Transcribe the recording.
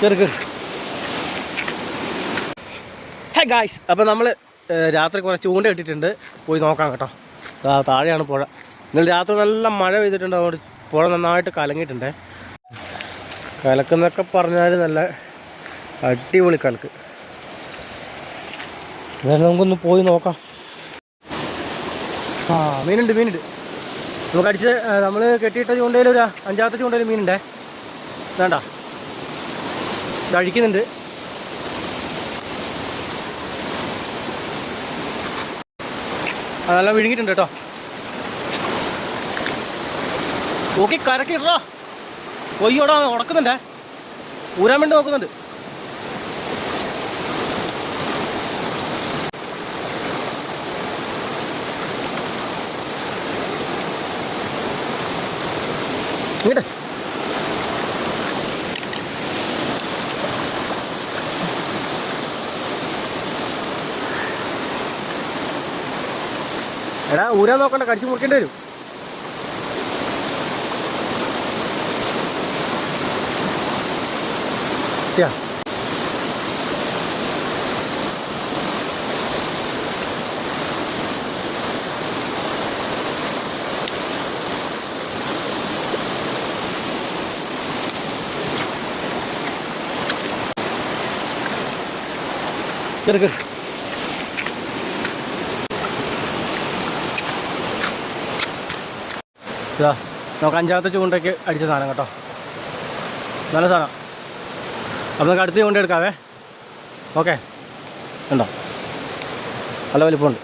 ചെറുക്ക്. Hey guys, അപ്പോൾ നമ്മൾ രാത്രി കുറച്ച് ചൂണ്ട ഇട്ടിട്ടുണ്ട്, പോയി നോക്കാം കേട്ടോ. താഴെയാണ് പുഴ. ഇന്നലെ രാത്രി നല്ല മഴ പെയ്തിട്ടുണ്ട്, അതുകൊണ്ട് പുഴ നന്നായിട്ട് കലങ്ങിയിട്ടുണ്ട്. കലക്കെന്നൊക്കെ പറഞ്ഞാൽ നല്ല അടിപൊളി കലക്ക്. എന്നാലും നമുക്കൊന്ന് പോയി നോക്കാം. മീനുണ്ട്. നമുക്ക് അടിച്ച് നമ്മൾ കെട്ടിയിട്ട ചൂണ്ടയിൽ ഒരു 5-ാമത്തെ ചൂണ്ടയിൽ മീനുണ്ടേ. വേണ്ട, കഴിക്കുന്നുണ്ട്. അതെല്ലാം വിഴുങ്ങിയിട്ടുണ്ട് കേട്ടോ. നോക്കി കരക്കിട്ടോ, കൊയ്യോടാ ഉടക്കുന്നുണ്ടേ, ഊരാൻ വേണ്ടി നോക്കുന്നുണ്ട്. ഇങ്ങോട്ട് എടാ, ഊരാൻ നോക്കണ്ട, കടിച്ചു മുറിക്കേണ്ടി വരും. ചെറുക്ക് നമുക്ക് 5-ാമത്തെ ചൂണ്ടയ്ക്ക് അടിച്ച സാധനം കേട്ടോ. നല്ല സാധനം. അപ്പോൾ നമുക്ക് അടുത്ത ചൂണ്ട എടുക്കാവേ. ഓക്കെ, ഉണ്ടോ? നല്ല വലിപ്പമുണ്ട്.